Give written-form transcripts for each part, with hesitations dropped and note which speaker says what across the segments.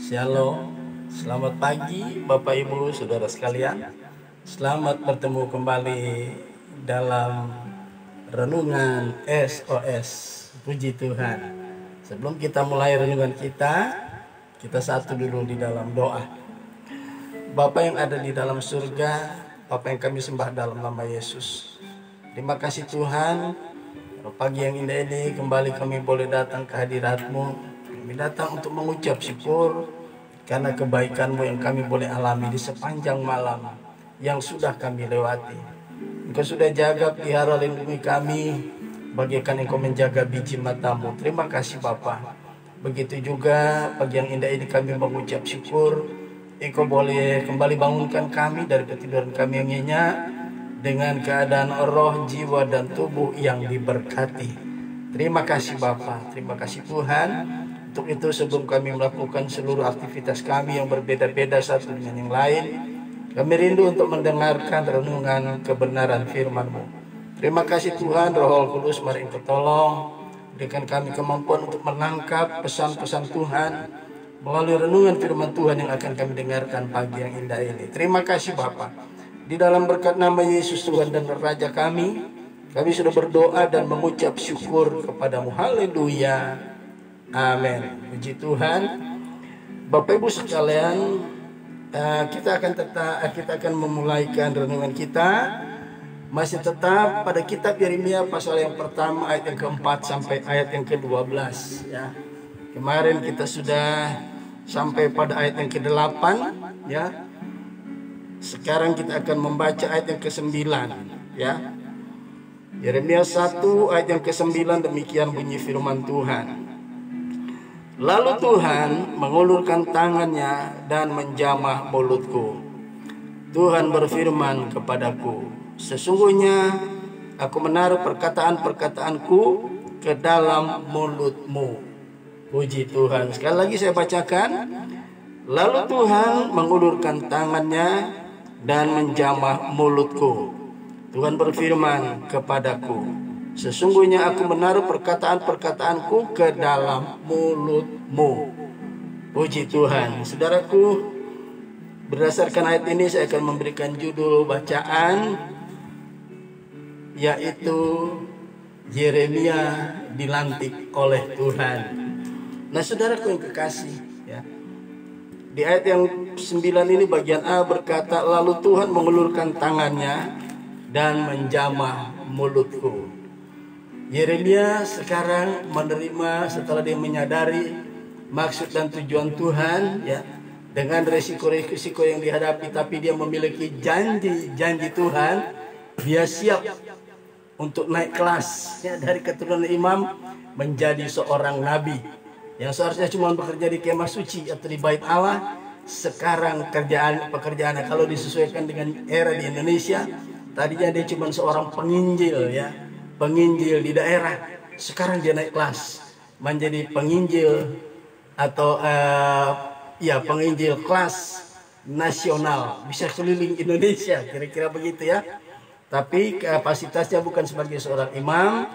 Speaker 1: Shalom, selamat pagi Bapak Ibu Saudara sekalian. Selamat bertemu kembali dalam renungan SOS. Puji Tuhan. Sebelum kita mulai renungan kita satu dulu di dalam doa. Bapa yang ada di dalam surga, Bapa yang kami sembah dalam nama Yesus. Terima kasih Tuhan, pagi yang indah ini kembali kami boleh datang ke hadirat-Mu. Kami datang untuk mengucap syukur karena kebaikan-Mu yang kami boleh alami di sepanjang malam yang sudah kami lewati. Engkau sudah jaga, pelihara, lindungi kami bagaikan Engkau menjaga biji mata-Mu. Terima kasih Bapa. Begitu juga pagi yang indah ini kami mengucap syukur Engkau boleh kembali bangunkan kami dari ketiduran kami yang nyenyak dengan keadaan roh, jiwa, dan tubuh yang diberkati. Terima kasih Bapa, terima kasih Tuhan. Untuk itu sebelum kami melakukan seluruh aktivitas kami yang berbeda-beda satu dengan yang lain, kami rindu untuk mendengarkan renungan kebenaran firman-Mu. Terima kasih Tuhan, Roh Kudus, mari Engkau tolong berikan kami kemampuan untuk menangkap pesan-pesan Tuhan melalui renungan firman Tuhan yang akan kami dengarkan pagi yang indah ini. Terima kasih Bapa. Di dalam berkat nama Yesus Tuhan dan Raja kami sudah berdoa dan mengucap syukur kepadamu. Haleluya. Amin. Puji Tuhan. Bapak Ibu sekalian, kita akan memulaikan renungan kita masih tetap pada kitab Yeremia pasal yang pertama ayat yang keempat sampai ayat yang ke-12 ya. Kemarin kita sudah sampai pada ayat yang ke-8 ya. Sekarang kita akan membaca ayat yang ke-9 ya. Yeremia 1 ayat yang ke-9, demikian bunyi firman Tuhan. Lalu Tuhan mengulurkan tangannya dan menjamah mulutku. Tuhan berfirman kepadaku, sesungguhnya aku menaruh perkataan-perkataanku ke dalam mulutmu. Puji Tuhan. Sekali lagi saya bacakan. Lalu Tuhan mengulurkan tangannya dan menjamah mulutku. Tuhan berfirman kepadaku, sesungguhnya aku menaruh perkataan-perkataanku ke dalam mulutmu. Puji Tuhan. Saudaraku, berdasarkan ayat ini saya akan memberikan judul bacaan, yaitu Yeremia dilantik oleh Tuhan. Nah saudaraku yang kekasih ya, di ayat yang 9 ini bagian A berkata, lalu Tuhan mengulurkan tangannya dan menjamah mulutku. Yeremia sekarang menerima setelah dia menyadari maksud dan tujuan Tuhan ya, dengan resiko-resiko yang dihadapi, tapi dia memiliki janji Tuhan. Dia siap untuk naik kelas ya, dari keturunan imam menjadi seorang nabi yang seharusnya cuma bekerja di kemah suci atau di bait Allah. Sekarang pekerjaannya kalau disesuaikan dengan era di Indonesia, tadinya dia cuma seorang penginjil ya, penginjil di daerah. Sekarang dia naik kelas menjadi penginjil atau penginjil kelas nasional, bisa keliling Indonesia, kira-kira begitu ya. Tapi kapasitasnya bukan sebagai seorang imam,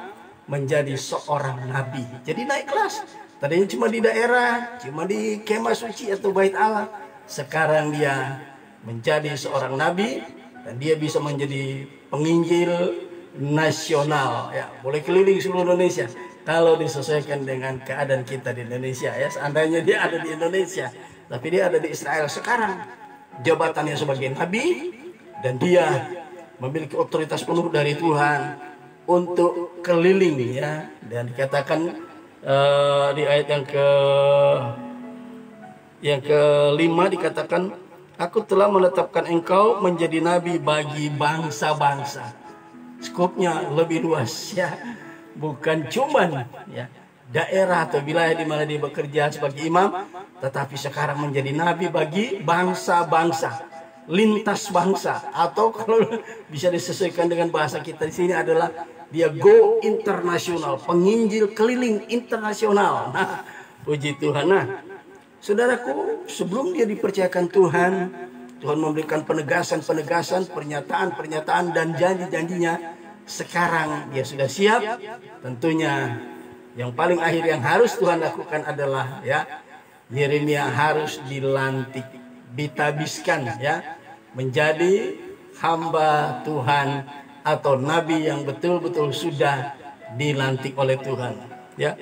Speaker 1: menjadi seorang nabi. Jadi naik kelas. Tadinya cuma di daerah, cuma di kemah suci atau bait Allah. Sekarang dia menjadi seorang nabi dan dia bisa menjadi penginjil nasional ya, boleh keliling seluruh Indonesia kalau disesuaikan dengan keadaan kita di Indonesia ya. Seandainya dia ada di Indonesia tapi dia ada di Israel sekarang, jabatannya sebagai nabi dan dia memiliki otoritas penuh dari Tuhan untuk keliling ya. Dan dikatakan di ayat yang kelima dikatakan, aku telah menetapkan engkau menjadi nabi bagi bangsa-bangsa. Skopnya lebih luas ya, bukan cuman ya daerah atau wilayah di mana dia bekerja sebagai imam, tetapi sekarang menjadi nabi bagi bangsa-bangsa, lintas bangsa, atau kalau bisa disesuaikan dengan bahasa kita di sini adalah dia go internasional, penginjil keliling internasional. Nah, puji Tuhan. Nah, saudaraku, sebelum dia dipercayakan Tuhan memberikan penegasan-penegasan, pernyataan-pernyataan dan janji-janjinya. Sekarang dia sudah siap. Tentunya yang paling akhir yang harus Tuhan lakukan adalah ya, Yeremia harus dilantik, ditabiskan ya, menjadi hamba Tuhan atau nabi yang betul-betul sudah dilantik oleh Tuhan ya.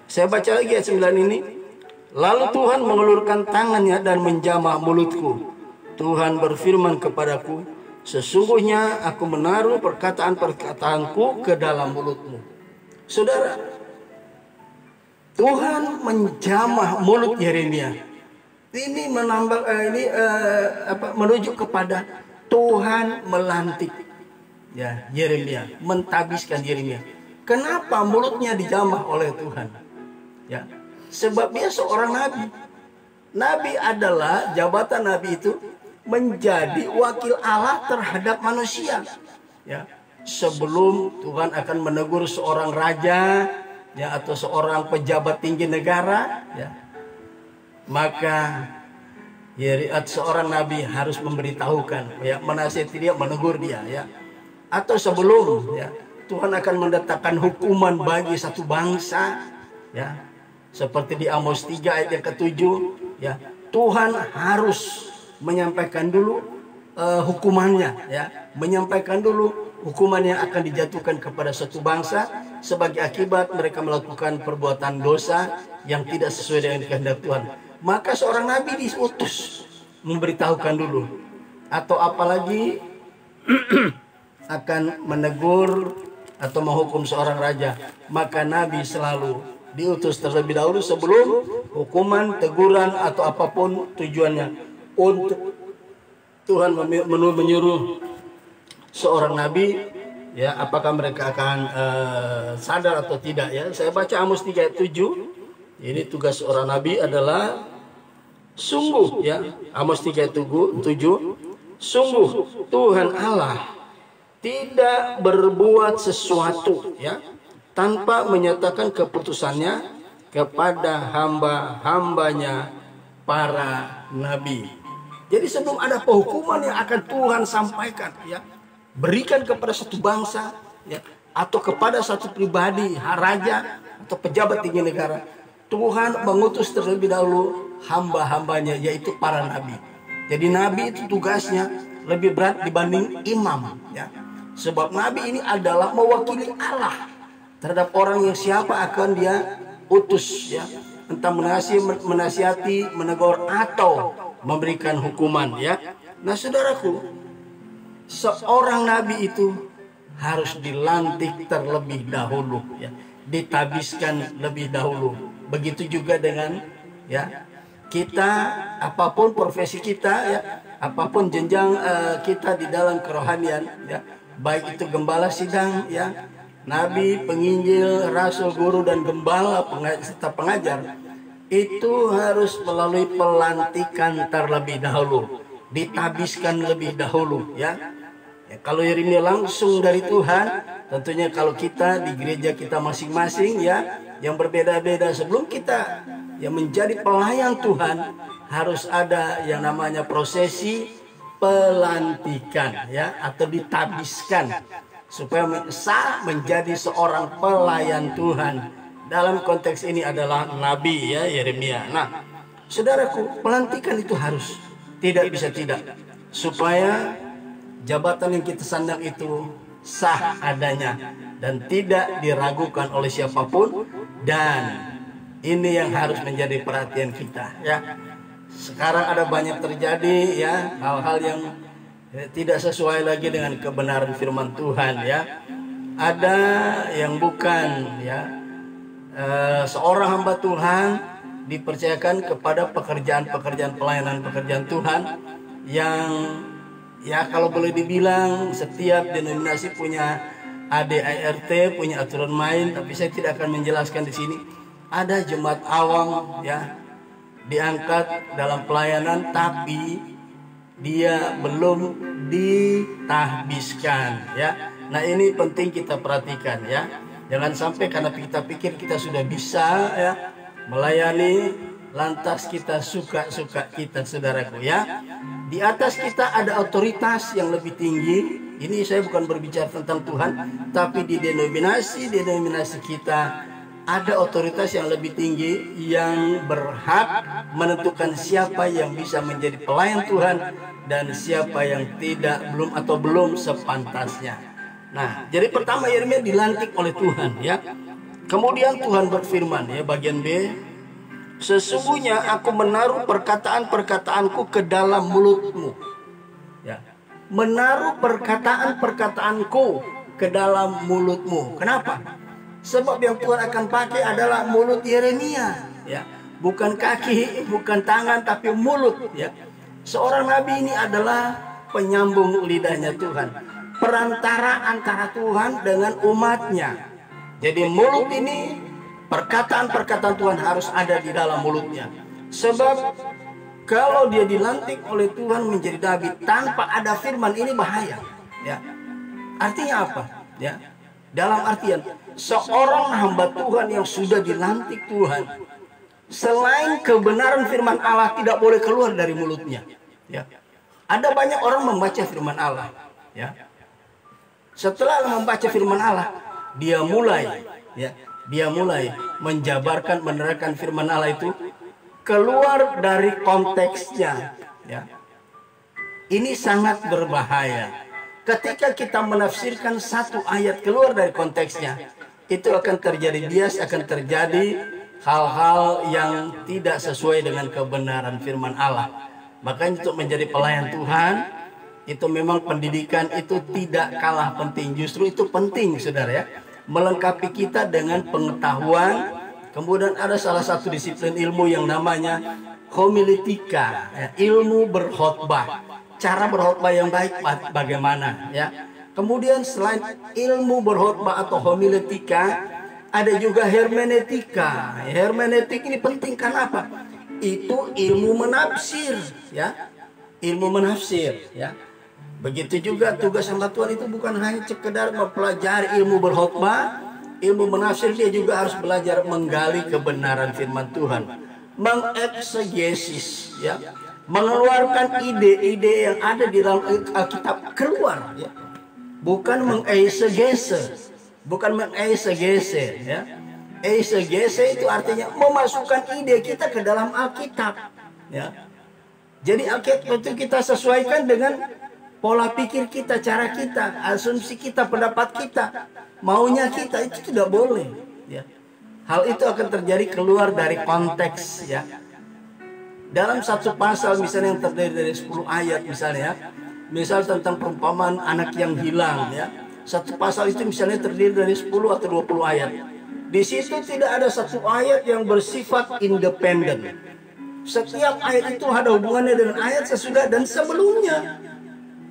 Speaker 1: Saya baca lagi ayat 9 ini. Lalu Tuhan mengulurkan tangannya dan menjamah mulutku. Tuhan berfirman kepadaku, sesungguhnya aku menaruh perkataan-perkataanku ke dalam mulutmu. Saudara, Tuhan menjamah mulut Yeremia. Ini menuju kepada Tuhan melantik ya Yeremia, mentabiskan Yeremia. Kenapa mulutnya dijamah oleh Tuhan? Ya, sebab dia seorang nabi. Nabi adalah jabatan nabi itu menjadi wakil Allah terhadap manusia. Ya, sebelum Tuhan akan menegur seorang raja ya atau seorang pejabat tinggi negara ya, maka seorang nabi harus memberitahukan ya, menasihati dia, menegur dia ya. Atau sebelum ya Tuhan akan mendatangkan hukuman bagi satu bangsa ya, seperti di Amos 3 ayat yang ke-7 ya, Tuhan harus menyampaikan dulu hukumannya ya, menyampaikan dulu hukuman yang akan dijatuhkan kepada suatu bangsa sebagai akibat mereka melakukan perbuatan dosa yang tidak sesuai dengan kehendak Tuhan. Maka seorang nabi diutus memberitahukan dulu, atau apalagi akan menegur atau menghukum seorang raja, maka nabi selalu diutus terlebih dahulu sebelum hukuman, teguran atau apapun tujuannya. Untuk Tuhan menyuruh seorang nabi ya, apakah mereka akan sadar atau tidak ya. Saya baca Amos 3 ayat 7. Ini tugas seorang nabi adalah sungguh ya, Amos 3 ayat 7, sungguh Tuhan Allah tidak berbuat sesuatu ya tanpa menyatakan keputusannya kepada hamba-hambanya para nabi. Jadi sebelum ada penghukuman yang akan Tuhan sampaikan ya, berikan kepada satu bangsa ya, atau kepada satu pribadi, raja atau pejabat tinggi negara, Tuhan mengutus terlebih dahulu hamba-hambanya, yaitu para nabi. Jadi nabi itu tugasnya lebih berat dibanding imam ya. Sebab nabi ini adalah mewakili Allah terhadap orang yang siapa akan dia utus ya, entah menasihati, menegur atau memberikan hukuman ya. Nah saudaraku, seorang nabi itu harus dilantik terlebih dahulu ya, ditabiskan lebih dahulu. Begitu juga dengan ya kita, apapun profesi kita ya, apapun jenjang kita di dalam kerohanian ya, baik itu gembala sidang ya, nabi, penginjil, rasul, guru dan gembala serta pengajar, itu harus melalui pelantikan terlebih dahulu, ditabiskan lebih dahulu ya. Ya, kalau Yeremia langsung dari Tuhan, tentunya kalau kita di gereja kita masing-masing ya, yang berbeda-beda, sebelum kita yang menjadi pelayan Tuhan, harus ada yang namanya prosesi pelantikan ya, atau ditabiskan supaya sah menjadi seorang pelayan Tuhan. Dalam konteks ini adalah nabi ya, Yeremia. Nah, saudaraku, pelantikan itu harus, tidak bisa tidak, supaya jabatan yang kita sandang itu sah adanya dan tidak diragukan oleh siapapun. Dan ini yang harus menjadi perhatian kita ya. Sekarang ada banyak terjadi ya hal-hal yang tidak sesuai lagi dengan kebenaran firman Tuhan ya. Ada yang bukan ya, seorang hamba Tuhan dipercayakan kepada pekerjaan-pekerjaan pelayanan, pekerjaan Tuhan yang ya kalau boleh dibilang setiap denominasi punya ADART, punya aturan main, tapi saya tidak akan menjelaskan di sini. Ada jemaat awam ya diangkat dalam pelayanan, tapi dia belum ditahbiskan ya. Nah ini penting kita perhatikan ya. Jangan sampai karena kita pikir kita sudah bisa ya melayani, lantas kita suka-suka kita, saudaraku ya. Di atas kita ada otoritas yang lebih tinggi. Ini saya bukan berbicara tentang Tuhan, tapi di denominasi kita ada otoritas yang lebih tinggi yang berhak menentukan siapa yang bisa menjadi pelayan Tuhan dan siapa yang tidak, belum sepantasnya. Nah, jadi pertama Yeremia dilantik oleh Tuhan, ya. Kemudian Tuhan berfirman, ya, bagian B, sesungguhnya aku menaruh perkataan-perkataanku ke dalam mulutmu. Ya. Menaruh perkataan-perkataanku ke dalam mulutmu. Kenapa? Sebab yang Tuhan akan pakai adalah mulut Yeremia, ya. Bukan kaki, bukan tangan, tapi mulut, ya. Seorang nabi ini adalah penyambung lidahnya Tuhan, perantara antara Tuhan dengan umatnya. Jadi mulut ini, perkataan-perkataan Tuhan harus ada di dalam mulutnya. Sebab kalau dia dilantik oleh Tuhan menjadi nabi tanpa ada firman, ini bahaya, ya. Artinya apa? Ya. Dalam artian seorang hamba Tuhan yang sudah dilantik Tuhan, selain kebenaran firman Allah tidak boleh keluar dari mulutnya, ya. Ada banyak orang membaca firman Allah, ya. Setelah membaca firman Allah, dia mulai menjabarkan, menerangkan firman Allah itu keluar dari konteksnya, ya. Ini sangat berbahaya. Ketika kita menafsirkan satu ayat keluar dari konteksnya, itu akan terjadi bias, akan terjadi hal-hal yang tidak sesuai dengan kebenaran firman Allah. Makanya untuk menjadi pelayan Tuhan, itu memang pendidikan itu tidak kalah penting. Justru itu penting, saudara, ya. Melengkapi kita dengan pengetahuan. Kemudian ada salah satu disiplin ilmu yang namanya homiletika, ya, ilmu berkhotbah. Cara berkhotbah yang baik bagaimana, ya. Kemudian selain ilmu berkhotbah atau homiletika, ada juga hermeneutika. Hermeneutik ini penting, karena apa? Itu ilmu menafsir, ya. Ilmu menafsir, ya. Begitu juga tugas hamba Tuhan itu bukan hanya sekedar mempelajari ilmu berkhotbah, ilmu menafsir, dia juga harus belajar menggali kebenaran firman Tuhan, mengeksegesis, ya. Mengeluarkan ide-ide yang ada di dalam Alkitab keluar, ya. Bukan mengeksegese, ya. Eksegese itu artinya memasukkan ide kita ke dalam Alkitab, ya. Jadi Alkitab itu kita sesuaikan dengan pola pikir kita, cara kita, asumsi kita, pendapat kita, maunya kita, itu tidak boleh, ya. Hal itu akan terjadi keluar dari konteks, ya. Dalam satu pasal misalnya yang terdiri dari 10 ayat misalnya, misal tentang perumpamaan anak yang hilang, ya. Satu pasal itu misalnya terdiri dari 10 atau 20 ayat. Di situ tidak ada satu ayat yang bersifat independen. Setiap ayat itu ada hubungannya dengan ayat sesudah dan sebelumnya.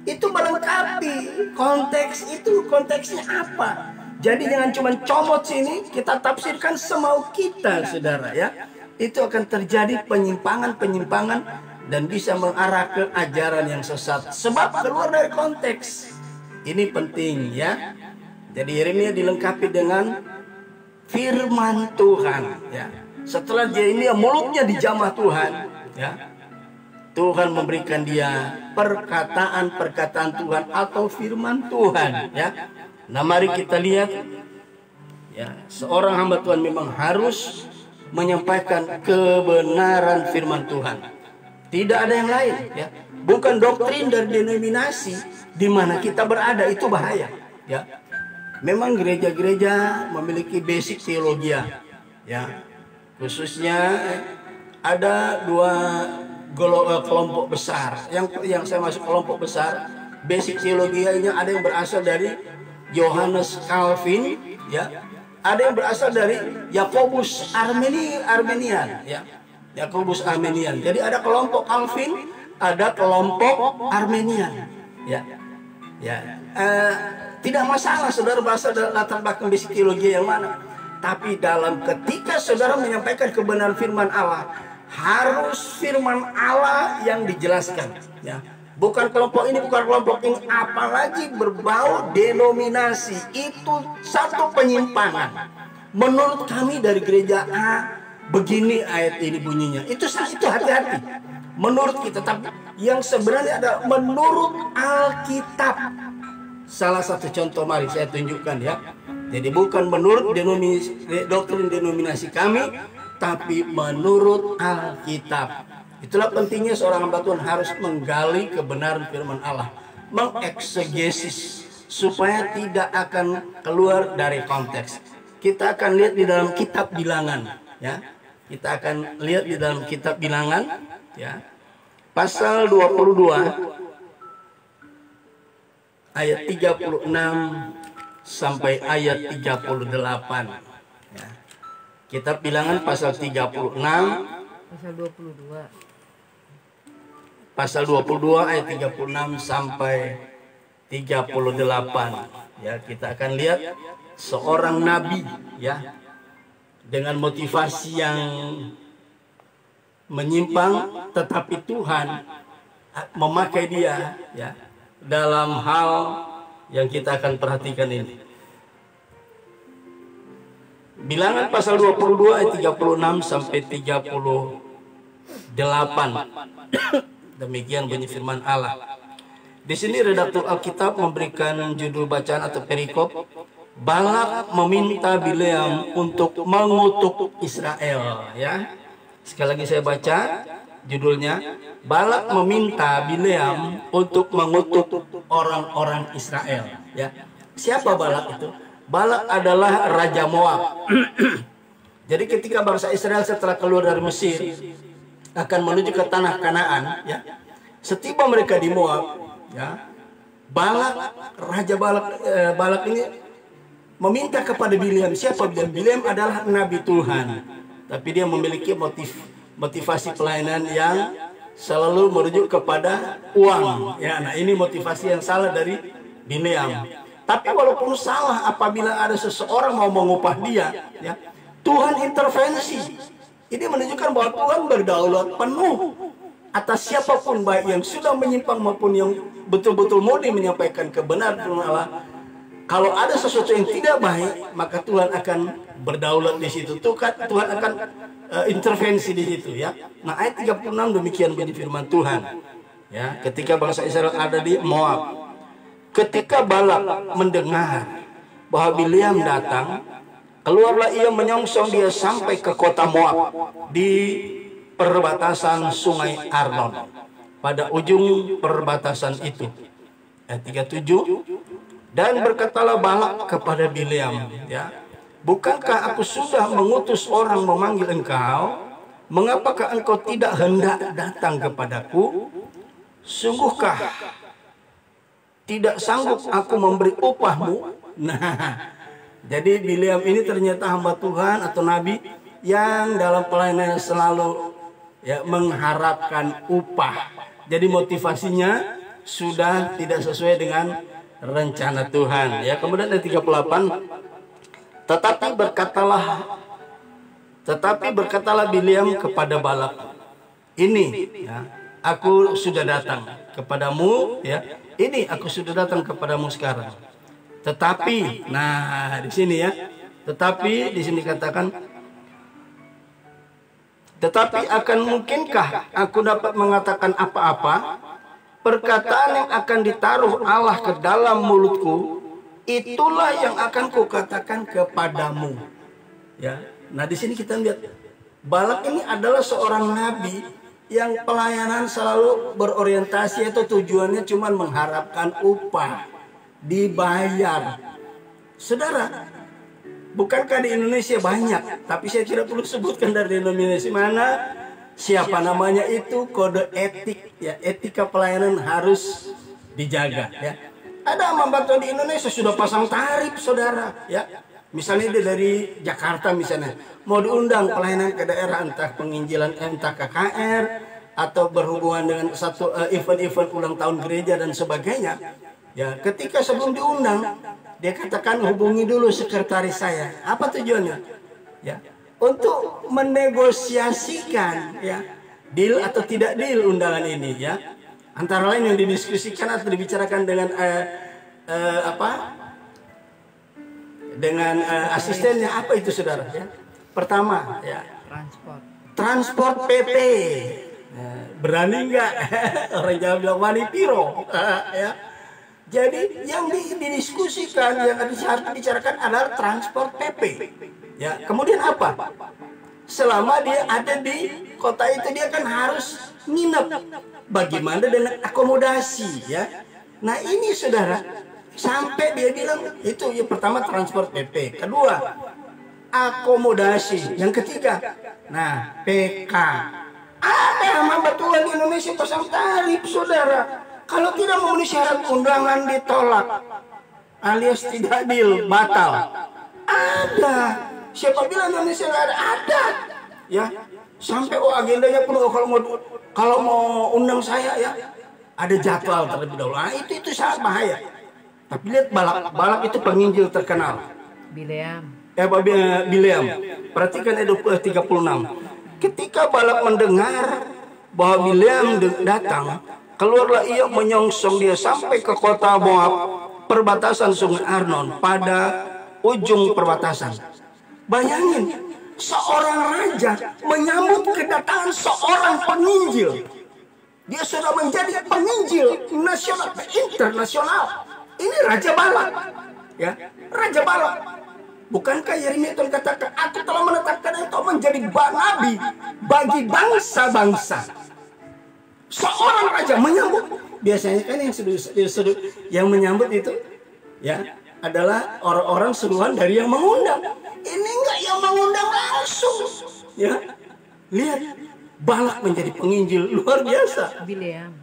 Speaker 1: Itu melengkapi konteks itu, konteksnya apa. Jadi jangan cuma comot sini, kita tafsirkan semau kita, saudara, ya. Itu akan terjadi penyimpangan-penyimpangan dan bisa mengarah ke ajaran yang sesat. Sebab keluar dari konteks. Ini penting, ya. Jadi Yeremia dilengkapi dengan firman Tuhan, ya. Setelah Yeremia mulutnya dijamah Tuhan, ya. Tuhan memberikan dia perkataan-perkataan Tuhan atau firman Tuhan, ya. Nah, mari kita lihat, ya, seorang hamba Tuhan memang harus menyampaikan kebenaran firman Tuhan. Tidak ada yang lain, ya. Bukan doktrin dari denominasi di mana kita berada, itu bahaya, ya. Memang gereja-gereja memiliki basic teologi, ya. Khususnya ada dua kelompok besar. Yang saya masuk kelompok besar, basic teologianya ada yang berasal dari Johannes Calvin, ya. Ada yang berasal dari Yakobus Armenian, ya. Yakobus Armenian. Jadi ada kelompok Calvin, ada kelompok Armenian, ya. Tidak masalah saudara berasal dari latar belakang basic teologi yang mana. Tapi dalam ketika saudara menyampaikan kebenaran firman Allah, harus firman Allah yang dijelaskan, ya. Bukan kelompok ini, bukan kelompok ini, apalagi berbau denominasi. Itu satu penyimpangan. Menurut kami dari gereja A, begini ayat ini bunyinya. Itu hati-hati. Menurut kita, tapi yang sebenarnya ada menurut Alkitab. Salah satu contoh, mari saya tunjukkan, ya. Jadi bukan menurut doktrin denominasi kami, tapi menurut Alkitab. Itulah pentingnya seorang hamba Tuhan harus menggali kebenaran firman Allah, mengeksegesis supaya tidak akan keluar dari konteks. Kita akan lihat di dalam kitab Bilangan, ya. Kita akan lihat di dalam kitab Bilangan, ya. Pasal 22 ayat 36 sampai ayat 38. Ya. Kitab Bilangan pasal 36
Speaker 2: Pasal 22.
Speaker 1: Pasal 22 ayat 36 sampai 38. Ya, kita akan lihat seorang nabi, ya, dengan motivasi yang menyimpang, tetapi Tuhan memakai dia, ya, dalam hal yang kita akan perhatikan ini. Bilangan pasal 22 ayat 36 sampai 38. Demikian bunyi firman Allah. Di sini redaktur Alkitab memberikan judul bacaan atau perikop, Balak meminta Bileam untuk mengutuk Israel, ya. Sekali lagi saya baca judulnya, Balak meminta Bileam untuk mengutuk orang-orang Israel, ya. Siapa Balak itu? Balak adalah Raja Moab. Jadi ketika bangsa Israel setelah keluar dari Mesir akan menuju ke tanah Kanaan, ya. Setiba mereka di Moab, ya. Raja Balak ini meminta kepada Bileam. Siapa Bileam? Bileam adalah nabi Tuhan, tapi dia memiliki motivasi pelayanan yang selalu merujuk kepada uang. Ya, nah ini motivasi yang salah dari Bileam. Tapi walaupun salah, apabila ada seseorang mau mengupah dia, ya, Tuhan intervensi. Ini menunjukkan bahwa Tuhan berdaulat penuh atas siapapun, baik yang sudah menyimpang maupun yang betul-betul murni menyampaikan kebenaran firman Allah. Kalau ada sesuatu yang tidak baik, maka Tuhan akan berdaulat di situ. Tuhan akan intervensi di situ, ya. Nah, ayat 36 demikian bunyi firman Tuhan. Ya, ketika bangsa Israel ada di Moab, ketika Balak mendengar bahwa Bileam datang, keluarlah ia menyongsong dia sampai ke kota Moab di perbatasan sungai Arnon. Pada ujung perbatasan itu, ayat 37, dan berkatalah Balak kepada Bileam, ya, bukankah aku sudah mengutus orang memanggil engkau? Mengapakah engkau tidak hendak datang kepadaku? Sungguhkah tidak sanggup aku memberi upahmu? Nah, jadi Bileam ini ternyata hamba Tuhan atau nabi yang dalam pelayanannya selalu, ya, mengharapkan upah. Jadi motivasinya sudah tidak sesuai dengan rencana Tuhan, ya. Kemudian ayat 38, tetapi berkatalah Bileam kepada Balak, ini, ya, aku sudah datang kepadamu, ya. Ini aku sudah datang kepadamu sekarang. Tetapi, nah di sini, ya. Tetapi di sini katakan, tetapi akan mungkinkah aku dapat mengatakan apa-apa? Perkataan yang akan ditaruh Allah ke dalam mulutku, itulah yang akan kukatakan kepadamu. Ya. Nah, di sini kita lihat Balak ini adalah seorang nabi yang pelayanan selalu berorientasi atau tujuannya cuma mengharapkan upah, dibayar. Saudara, bukankah di Indonesia banyak, tapi saya tidak perlu sebutkan dari denominasi mana, siapa namanya, itu kode etik, ya, etika pelayanan harus dijaga, ya. Ada hamba Tuhan di Indonesia sudah pasang tarif, saudara, ya. Misalnya dia dari Jakarta misalnya, mau diundang pelayanan ke daerah, entah penginjilan, entah KKR, atau berhubungan dengan satu event-event ulang tahun gereja dan sebagainya. Ya, ketika sebelum diundang, dia katakan hubungi dulu sekretaris saya. Apa tujuannya? Ya, untuk menegosiasikan, ya, deal atau tidak deal undangan ini, ya. Antara lain yang didiskusikan atau dibicarakan dengan dengan asistennya, apa itu, saudara, ya? Pertama, ya, transport PP. Ya, berani nggak? Orang Jawa bilang wani piro, ya. Jadi yang didiskusikan, yang harus dibicarakan adalah transport PP. Ya, kemudian apa? Selama dia ada di kota itu dia kan harus nginep. Bagaimana dengan akomodasi, ya? Nah ini saudara, sampai dia bilang itu yang pertama transport PP, kedua akomodasi, yang ketiga, nah PK. Ada hamba Tuhan di Indonesia pasang tarif, saudara. Kalau tidak memenuhi syarat undangan ditolak, alias tidak deal, batal. Ada. Siapa bilang Indonesia nggak ada? Ada. Ya. Sampai agendanya penuh. Kalau mau undang saya ya, ada jadwal terlebih dahulu. Nah, itu sangat bahaya. Tapi lihat balak itu penginjil terkenal.
Speaker 2: Bileam.
Speaker 1: Bileam. Perhatikan ayat 36. Ketika Balak mendengar bahwa Bileam datang, keluarlah ia menyongsong dia sampai ke kota Moab, perbatasan sungai Arnon, pada ujung perbatasan. Bayangin, seorang raja menyambut kedatangan seorang penginjil. Dia sudah menjadi penginjil nasional, internasional. Ini Raja Balak, ya, Raja Balak. Bukankah Yeremia itu katakan, aku telah menetapkan engkau menjadi nabi bagi bangsa-bangsa. Seorang raja menyambut. Biasanya kan yang menyambut itu, ya, adalah orang-orang suruhan dari yang mengundang. Ini enggak yang mengundang langsung, ya. Lihat, Balak menjadi penginjil luar biasa.
Speaker 2: Bileam.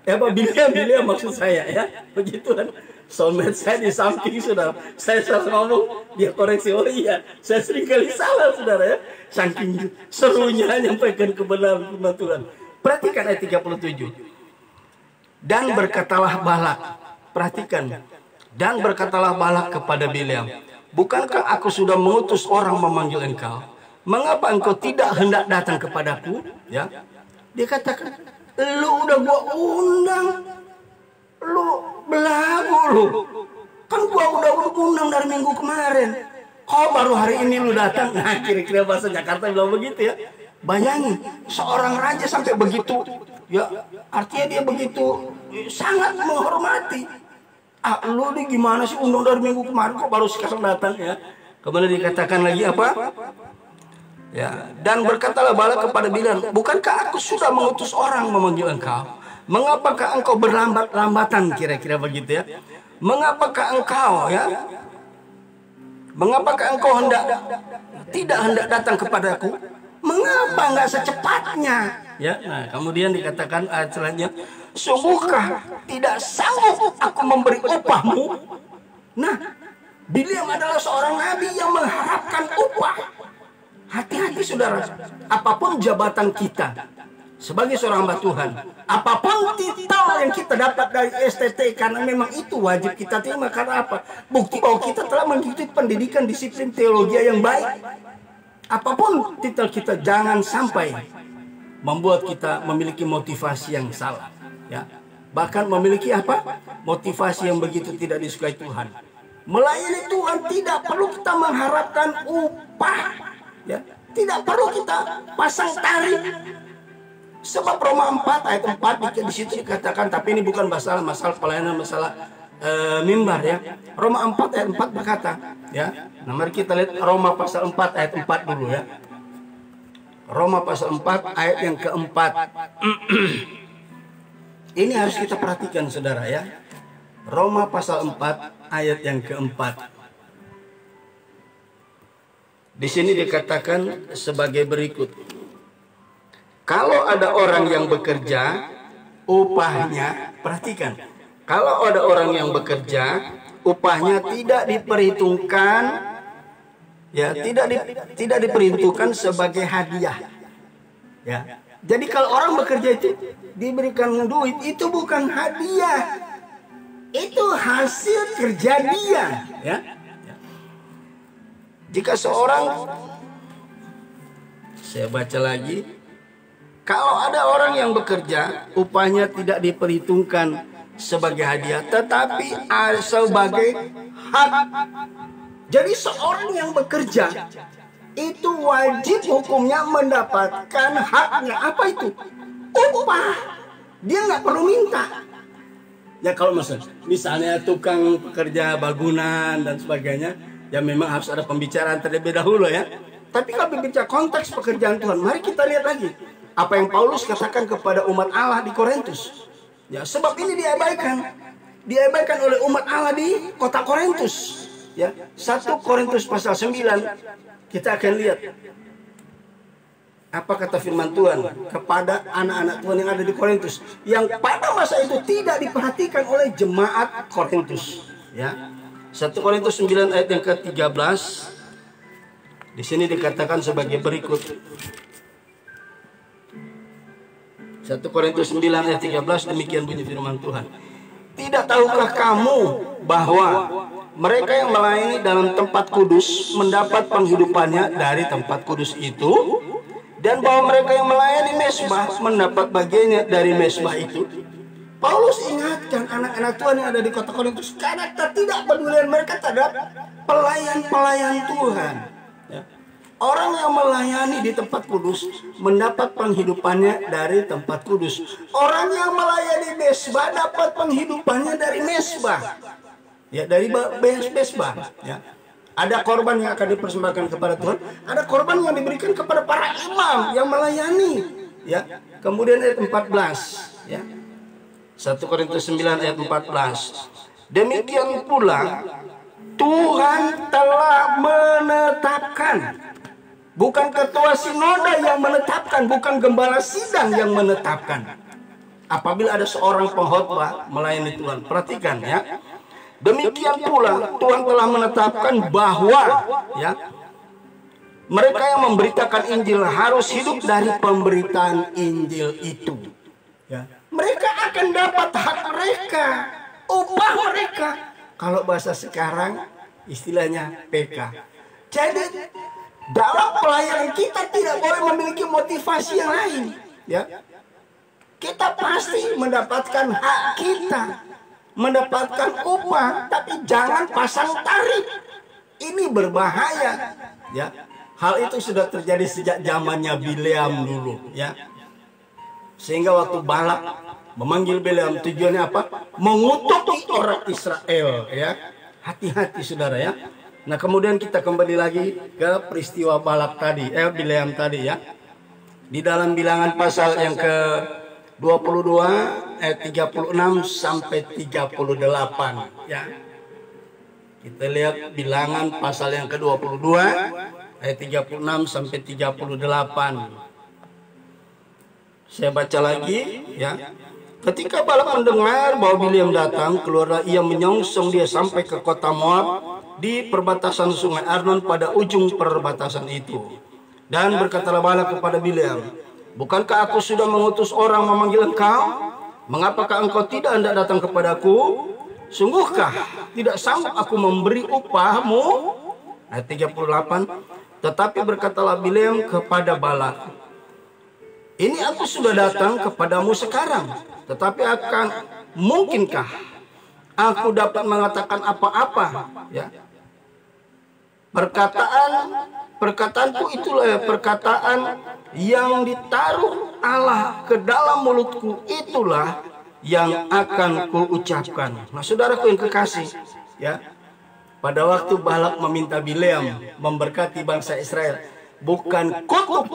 Speaker 1: Bileam maksud saya, ya. Begitu kan. Soulmate saya di samping, saudara. Saya salah ngomong, dia koreksi. Oh iya, saya sering kali salah, saudara, ya. Saking serunya menyampaikan kebenaran firman Tuhan. Perhatikan ayat 37. Dan berkatalah Balak. Perhatikan. Dan berkatalah Balak kepada Bileam, bukankah aku sudah mengutus orang memanggil engkau? Mengapa engkau tidak hendak datang kepadaku? Ya. Dia katakan, lu udah gua undang. Lu belagu lu. Kan gua udah undang dari minggu kemarin. Kok baru hari ini lu datang? Nah, kira-kira bahasa Jakarta bilang begitu, ya. Bayangin, seorang raja sampai begitu, ya, artinya dia begitu sangat menghormati. Lu nih gimana sih undang dari minggu kemarin kok baru sekarang datang, ya. Kemudian dikatakan lagi apa? Ya, dan berkatalah Balak kepada Bileam, bukankah aku sudah mengutus orang memanggil engkau? Mengapakah engkau berlambat-lambatan, kira-kira begitu, ya? Mengapakah engkau, ya? Mengapakah engkau tidak hendak datang kepadaku? Mengapa enggak secepatnya? Ya, nah, kemudian dikatakan ayat selanjutnya, sungguhkah tidak sanggup aku memberi upahmu? Nah, Bileam adalah seorang nabi yang mengharapkan upah. Hati-hati saudara, apapun jabatan kita sebagai seorang hamba Tuhan, apapun titel yang kita dapat dari STT, karena memang itu wajib kita terima. Karena apa? Bukti bahwa kita telah mengikuti pendidikan disiplin teologi yang baik. Apapun titel kita, jangan sampai membuat kita memiliki motivasi yang salah, ya. Bahkan memiliki apa? Motivasi yang begitu tidak disukai Tuhan. Melayani Tuhan tidak perlu kita mengharapkan upah, ya. Tidak perlu kita pasang tarif. Sebab Roma 4 ayat 4 di situ dikatakan, tapi ini bukan masalah pelayanan, masalah mimbar, ya. Roma 4 ayat 4 berkata, ya. Nah, mari kita lihat Roma pasal 4 ayat 4 dulu, ya. Roma pasal 4 ayat yang keempat. Ini harus kita perhatikan, saudara, ya. Roma pasal 4 ayat yang keempat. Di sini dikatakan sebagai berikut. Kalau ada orang yang bekerja, upahnya, perhatikan. Kalau ada orang yang bekerja, upahnya tidak diperhitungkan, ya, tidak diperhitungkan sebagai hadiah. Ya. Jadi kalau orang bekerja itu diberikan duit, itu bukan hadiah. Itu hasil kerja dia, ya. Jika seorang, saya baca lagi, kalau ada orang yang bekerja, upahnya tidak diperhitungkan sebagai hadiah, tetapi sebagai hak. Jadi seorang yang bekerja itu wajib hukumnya mendapatkan haknya. Apa itu? Upah. Dia nggak perlu minta. Ya kalau misalnya tukang pekerja bangunan dan sebagainya, ya memang harus ada pembicaraan terlebih dahulu ya. Tapi kalau berbicara konteks pekerjaan Tuhan, mari kita lihat lagi apa yang Paulus katakan kepada umat Allah di Korintus. Ya, sebab ini diabaikan oleh umat Allah di kota Korintus. Ya, 1 Korintus pasal 9 kita akan lihat apa kata firman Tuhan kepada anak-anak Tuhan yang ada di Korintus, yang pada masa itu tidak diperhatikan oleh jemaat Korintus. Ya, 1 Korintus 9 ayat yang ke-13. Di sini dikatakan sebagai berikut. 1 Korintus 9 ayat 13, demikian bunyi firman Tuhan. Tidak tahukah kamu bahwa mereka yang melayani dalam tempat kudus mendapat penghidupannya dari tempat kudus itu, dan bahwa mereka yang melayani mesbah mendapat bagiannya dari mesbah itu? Paulus ingatkan anak-anak Tuhan yang ada di kota Korintus karena tidak pedulian mereka terhadap pelayan-pelayan Tuhan. Ya. Orang yang melayani di tempat kudus mendapat penghidupannya dari tempat kudus. Orang yang melayani mesbah dapat penghidupannya dari mesbah. Ya, dari mesbah. Ya. Ada korban yang akan dipersembahkan kepada Tuhan, ada korban yang diberikan kepada para imam yang melayani. Ya. Kemudian ayat 14. Ya. 1 Korintus 9 ayat 14. Demikian pula Tuhan telah menetapkan. Bukan ketua sinoda yang menetapkan, bukan gembala sidang yang menetapkan. Apabila ada seorang pengkhotbah melayani Tuhan, perhatikan ya. Demikian pula Tuhan telah menetapkan bahwa ya, mereka yang memberitakan Injil harus hidup dari pemberitaan Injil itu. Ya. Mereka akan dapat hak mereka, upah mereka. Kalau bahasa sekarang istilahnya PK. Jadi dalam pelayanan kita tidak boleh memiliki motivasi yang lain. Ya. Kita pasti mendapatkan hak kita, mendapatkan upah, tapi jangan pasang tarif. Ini berbahaya. Ya. Hal itu sudah terjadi sejak zamannya Bileam dulu. Ya. Sehingga waktu Balak memanggil Bileam, tujuannya apa? Mengutuki orang Israel. Ya. Hati-hati saudara ya. Nah kemudian kita kembali lagi ke peristiwa Balak tadi, Bileam tadi ya. Di dalam bilangan pasal yang ke-22 ayat 36 sampai 38 ya. Kita lihat bilangan pasal yang ke-22 ayat 36 sampai 38. Saya baca lagi ya. Ketika Balak mendengar bahwa Bileam datang, keluarlah ia menyongsong dia sampai ke kota Moab di perbatasan sungai Arnon pada ujung perbatasan itu. Dan berkatalah Balak kepada Bileam, bukankah aku sudah mengutus orang memanggil engkau? Mengapakah engkau tidak hendak datang kepadaku? Sungguhkah tidak sanggup aku memberi upahmu? Ayat 38. Tetapi berkatalah Bileam kepada Balak, ini aku sudah datang kepadamu sekarang, tetapi akan mungkinkah aku dapat mengatakan apa-apa? Ya. Perkataanku itulah perkataan yang ditaruh Allah ke dalam mulutku, itulah yang akan kuucapkan. Nah, saudaraku yang kekasih, ya. Pada waktu Balak meminta Bileam memberkati bangsa Israel, bukan kutuk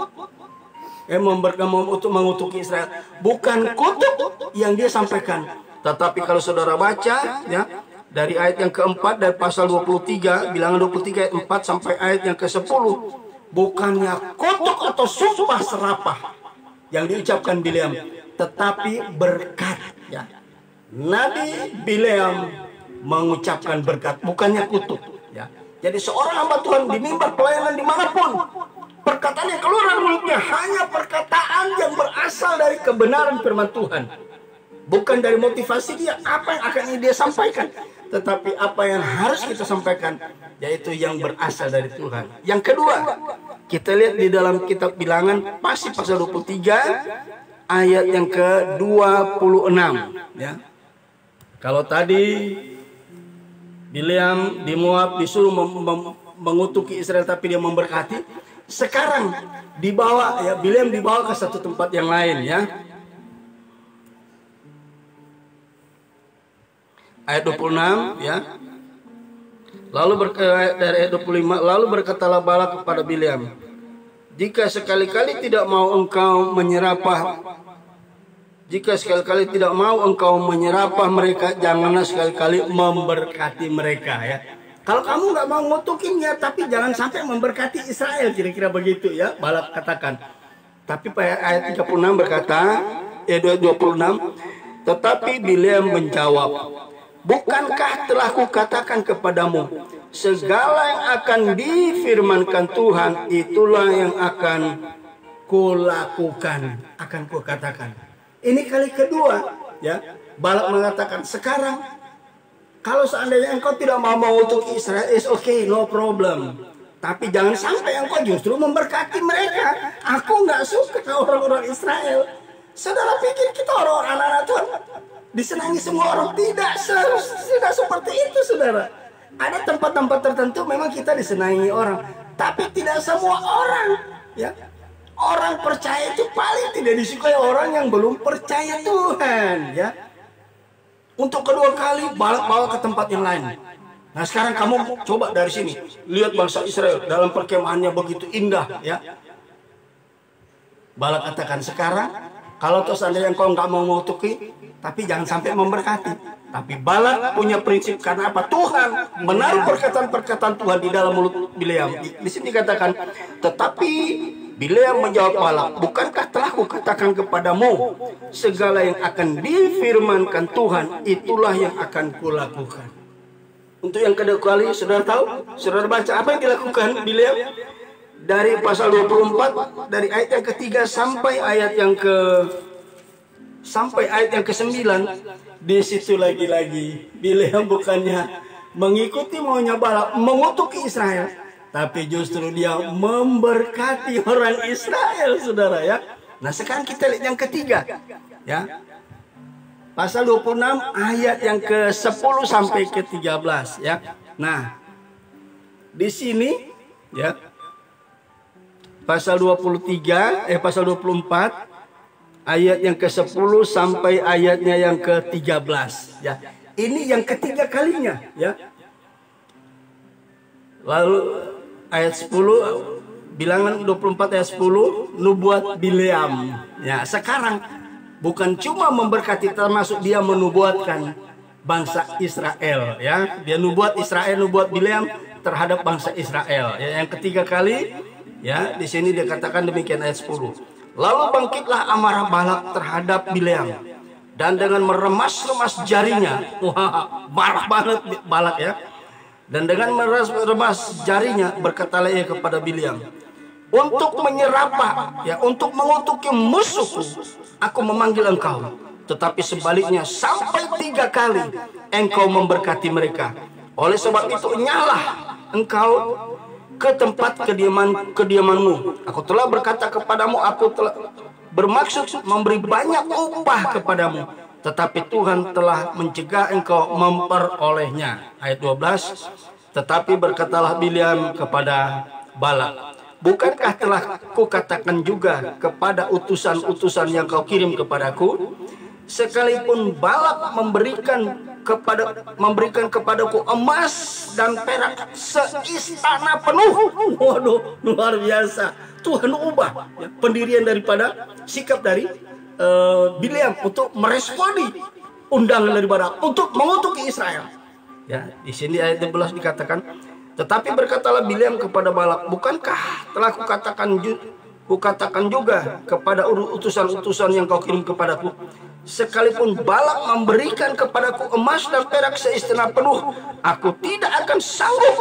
Speaker 1: untuk mengutuki Israel, bukan kutuk yang dia sampaikan. Tetapi kalau saudara baca ya, dari ayat yang keempat dari pasal 23, bilangan 23 ayat 4 sampai ayat yang ke-10, bukannya kutuk atau sumpah serapah yang diucapkan Bileam, tetapi berkat ya. Nabi Bileam mengucapkan berkat, bukannya kutuk ya. Jadi seorang hamba Tuhan di mimbar pelayanan dimanapun, perkataan yang keluar dari mulutnya hanya perkataan yang berasal dari kebenaran firman Tuhan, bukan dari motivasi dia, apa yang akan dia sampaikan, tetapi apa yang harus kita sampaikan, yaitu yang berasal dari Tuhan. Yang kedua, kita lihat di dalam kitab Bilangan pasal 23 ayat yang ke-26 ya. Kalau tadi Bileam di Moab disuruh mengutuki Israel tapi dia memberkati, sekarang dibawa ya, Bileam dibawa ke satu tempat yang lain ya. ayat 26 ya. Lalu dari ayat 25, lalu berkatalah Balak kepada Bileam, jika sekali-kali tidak mau engkau menyerapah mereka, janganlah sekali-kali memberkati mereka ya. Kalau kamu nggak mau ngutukinnya, tapi jangan sampai memberkati Israel, kira-kira begitu ya, Balak katakan. Tapi ayat 36 berkata, 26, tetapi Bileam menjawab, bukankah telah kukatakan kepadamu, segala yang akan difirmankan Tuhan, itulah yang akan kulakukan, akan kukatakan. Ini kali kedua ya, Balak mengatakan, sekarang kalau seandainya engkau tidak mau mengutuk Israel, is okay, no problem. Tapi jangan sampai engkau justru memberkati mereka. Aku nggak suka orang-orang Israel. Saudara pikir kita orang-orang anak-anak Tuhan disenangi semua orang? Tidak seperti itu, saudara. Ada tempat-tempat tertentu memang kita disenangi orang, tapi tidak semua orang ya. Orang percaya itu paling tidak disukai orang yang belum percaya Tuhan ya. Untuk kedua kali Balak bawa ke tempat yang lain. Nah sekarang kamu coba dari sini lihat bangsa Israel dalam perkemahannya begitu indah ya. Balak katakan, sekarang kalau terus seandainya engkau nggak mau mengutuki, tapi jangan sampai memberkati. Tapi Balak punya prinsip, karena apa? Tuhan menaruh perkataan-perkataan Tuhan di dalam mulut Bileam. Di sini dikatakan, tetapi Bileam menjawab Balak, bukankah telah kukatakan kepadamu, segala yang akan difirmankan Tuhan, itulah yang akan kulakukan. Untuk yang kedua kali, saudara tahu? Saudara baca apa yang dilakukan Bileam? Dari pasal 24, dari ayat yang ketiga sampai ayat yang ke-9, di situ lagi-lagi Bileam bukannya mengikuti maunya Balak mengutuki Israel, tapi justru dia memberkati orang Israel, saudara ya. Nah sekarang kita lihat yang ketiga ya, pasal 26 ayat yang ke-10 sampai ke-13 ya. Nah di sini ya, pasal 24 ayat yang ke-10 sampai ayatnya yang ke-13 ya. Ini yang ketiga kalinya ya. Lalu ayat 10, bilangan 24 ayat 10, nubuat Bileam ya. Sekarang bukan cuma memberkati, termasuk dia menubuatkan bangsa Israel ya. Dia nubuat Israel, nubuat Bileam terhadap bangsa Israel ya. Yang ketiga kali ya, di sini dia katakan demikian ayat 10. Lalu bangkitlah amarah Balak terhadap Bileam, dan dengan meremas-remas jarinya, wah marah banget Balak ya. Dan dengan meremas jarinya berkatalah ia kepada Bileam, untuk menyerapah ya, untuk mengutuki musuhku, aku memanggil engkau, tetapi sebaliknya sampai 3 kali engkau memberkati mereka. Oleh sebab itu nyalah engkau ke tempat kediamanmu. Aku telah berkata kepadamu, aku telah bermaksud memberi banyak upah kepadamu, tetapi Tuhan telah mencegah engkau memperolehnya. Ayat 12, tetapi berkatalah Bileam kepada Balak, bukankah telah kukatakan juga kepada utusan-utusan yang kau kirim kepadaku, sekalipun Balak memberikan kepadaku emas dan perak seistana penuh. Waduh, luar biasa. Tuhan ubah ya, pendirian daripada sikap dari Bileam untuk meresponi undangan dari Balak untuk mengutuki Israel. Ya, di sini ayat 11 dikatakan, tetapi berkatalah Bileam kepada Balak, bukankah telah kukatakan juga kepada utusan-utusan yang kau kirim kepadaku, sekalipun Balak memberikan kepadaku emas dan perak seistana penuh, aku tidak akan sanggup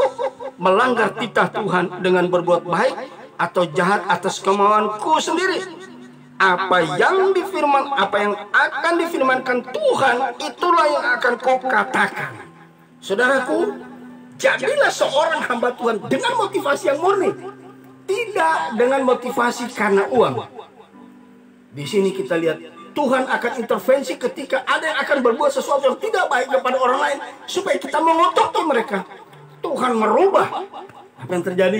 Speaker 1: melanggar titah Tuhan dengan berbuat baik atau jahat atas kemauanku sendiri. Apa yang akan difirmankan Tuhan, itulah yang akan kukatakan. Saudaraku, jadilah seorang hamba Tuhan dengan motivasi yang murni, tidak dengan motivasi karena uang. Di sini kita lihat Tuhan akan intervensi ketika ada yang akan berbuat sesuatu yang tidak baik kepada orang lain, supaya kita mengutuki mereka. Tuhan merubah. Apa yang terjadi?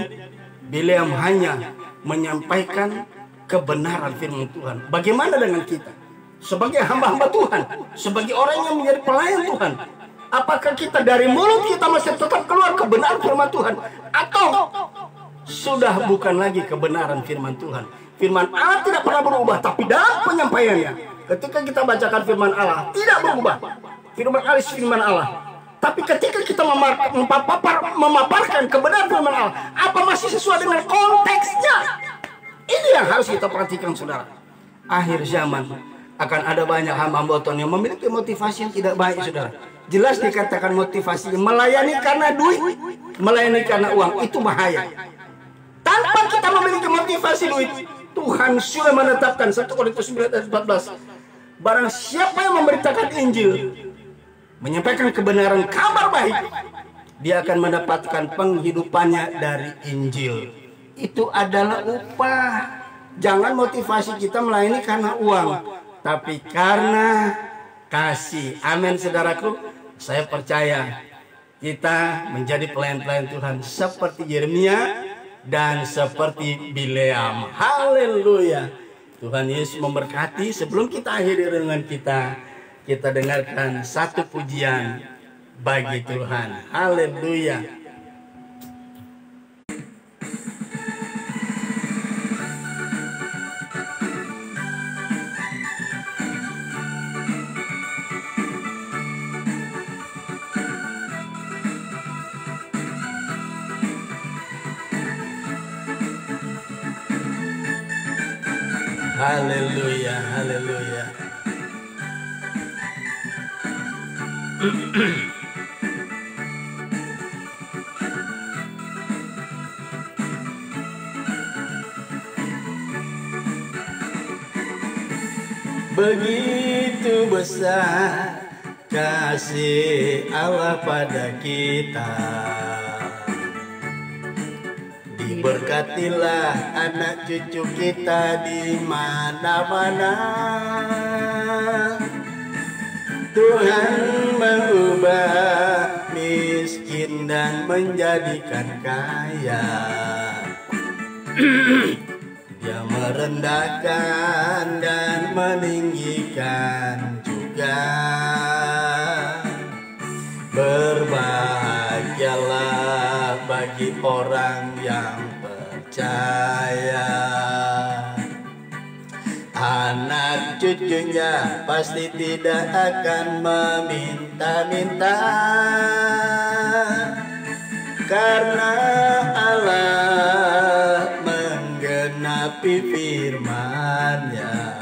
Speaker 1: Bileam hanya menyampaikan kebenaran firman Tuhan. Bagaimana dengan kita? Sebagai hamba-hamba Tuhan, sebagai orang yang menjadi pelayan Tuhan, Apakah kita dari mulut kita masih tetap keluar kebenaran firman Tuhan, atau sudah bukan lagi kebenaran firman Tuhan? Firman Allah tidak pernah berubah, tapi dalam penyampaiannya, ketika kita bacakan firman Allah tidak berubah. Firman Allah, firman Allah. Tapi ketika kita memaparkan kebenaran firman Allah, apa masih sesuai dengan konteksnya? Ini yang harus kita perhatikan, saudara. Akhir zaman akan ada banyak hamba Tuhan yang memiliki motivasi yang tidak baik, saudara. Jelas dikatakan motivasinya melayani karena duit, melayani karena uang. Itu bahaya. Tanpa kita memiliki motivasi duit, Tuhan sudah menetapkan 1 Korintus 9 ayat 14. Barang siapa yang memberitakan Injil, menyampaikan kebenaran kabar baik, dia akan mendapatkan penghidupannya dari Injil. Itu adalah upah. Jangan motivasi kita melayani karena uang, tapi karena kasih. Amin, saudaraku. Saya percaya kita menjadi pelayan-pelayan Tuhan seperti Yeremia dan seperti Bileam. Haleluya. Tuhan Yesus memberkati. Sebelum kita akhiri renungan kita dengarkan satu pujian bagi Tuhan. Haleluya. Haleluya, haleluya. Begitu besar kasih Allah pada kita, diberkatilah anak cucu kita di mana-mana. Tuhan mengubah miskin dan menjadikan kaya. Dia merendahkan dan meninggikan juga. Berbahagialah bagi orang yang percaya. Anak cucunya pasti tidak akan meminta-minta, karena Allah menggenapi firman-Nya.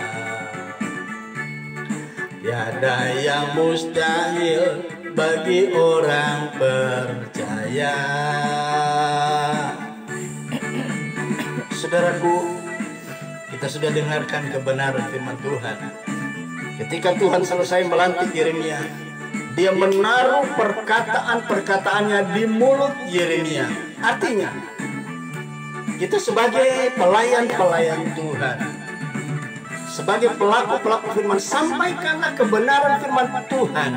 Speaker 1: Tiada yang mustahil bagi orang percaya. Saudaraku, kita sudah dengarkan kebenaran firman Tuhan. Ketika Tuhan selesai melantik Yeremia, Dia menaruh perkataan-perkataannya di mulut Yeremia. Artinya, kita sebagai pelayan-pelayan Tuhan, sebagai pelaku-pelaku firman, sampaikanlah kebenaran firman Tuhan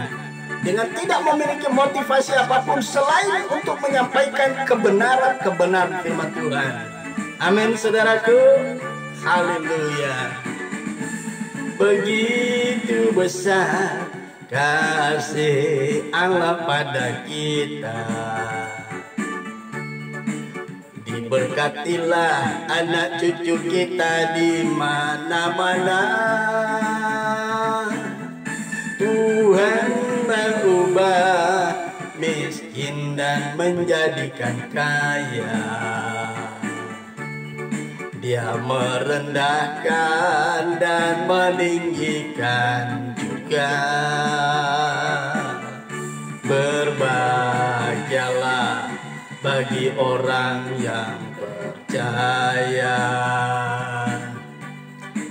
Speaker 1: dengan tidak memiliki motivasi apapun selain untuk menyampaikan kebenaran firman Tuhan. Amin, saudaraku. Haleluya. Begitu besar kasih Allah pada kita, diberkatilah anak cucu kita di mana-mana. Tuhan mengubah miskin dan menjadikan kaya. Dia merendahkan dan meninggikan juga. Berbahagialah bagi orang yang percaya.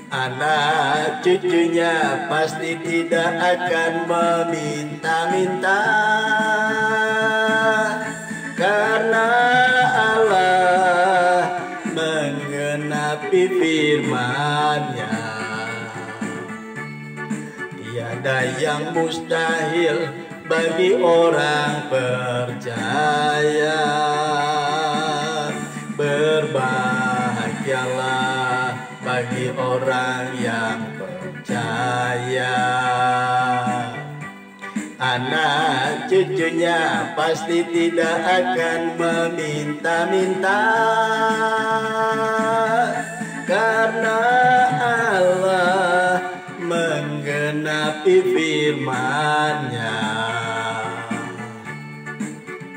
Speaker 1: Anak cucunya pasti tidak akan meminta-minta, karena Allah menggenapi firman-Nya. Tiada yang mustahil bagi orang percaya. Berbahagialah bagi orang yang percaya. anak cucunya pasti tidak akan meminta-minta, karena Allah menggenapi firman-Nya.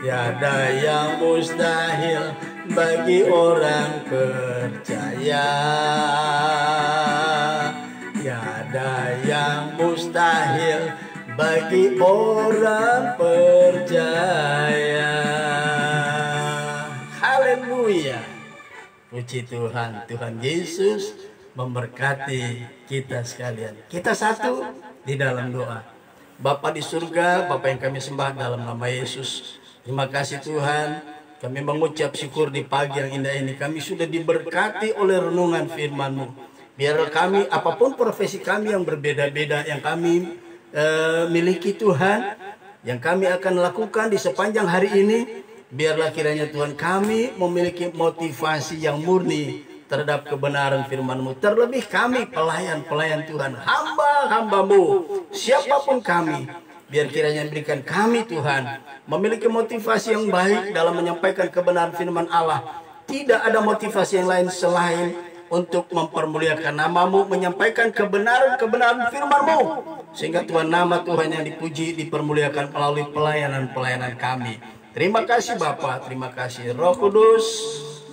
Speaker 1: Tiada yang mustahil bagi orang percaya. Tiada yang mustahil bagi orang percaya. Haleluya. Puji Tuhan. Tuhan Yesus memberkati kita sekalian. Kita satu di dalam doa. Bapa di surga, Bapa yang kami sembah dalam nama Yesus. Terima kasih Tuhan, kami mengucap syukur di pagi yang indah ini. Kami sudah diberkati oleh renungan firman-Mu. Biar kami, apapun profesi kami yang berbeda-beda, yang kami miliki Tuhan, yang kami akan lakukan di sepanjang hari ini, biarlah kiranya Tuhan kami memiliki motivasi yang murni terhadap kebenaran firman-Mu. Terlebih kami pelayan-pelayan Tuhan, hamba-hamba-Mu, siapapun kami, biar kiranya berikan kami Tuhan memiliki motivasi yang baik dalam menyampaikan kebenaran firman Allah. Tidak ada motivasi yang lain selain untuk mempermuliakan nama-Mu, menyampaikan kebenaran-kebenaran firman-Mu, sehingga Tuhan, nama Tuhan yang dipuji, dipermuliakan melalui pelayanan-pelayanan kami. Terima kasih Bapa, terima kasih Roh Kudus,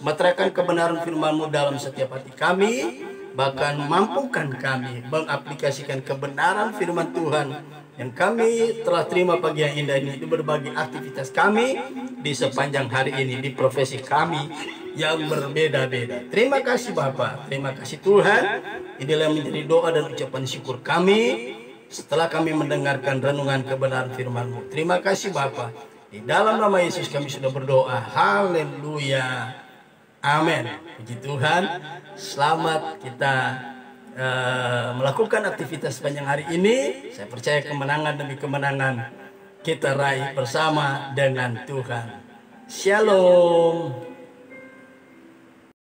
Speaker 1: meteraikan kebenaran firman-Mu dalam setiap hati kami, bahkan mampukan kami mengaplikasikan kebenaran firman Tuhan yang kami telah terima pagi yang indah ini di berbagai aktivitas kami di sepanjang hari ini, di profesi kami yang berbeda-beda. Terima kasih Bapa, terima kasih Tuhan. Inilah yang menjadi doa dan ucapan syukur kami setelah kami mendengarkan renungan kebenaran firman-Mu. Terima kasih Bapa. Di dalam nama Yesus kami sudah berdoa. Haleluya. Amin. Puji Tuhan. Selamat kita melakukan aktivitas sepanjang hari ini. Saya percaya kemenangan demi kemenangan kita raih bersama dengan Tuhan. Shalom.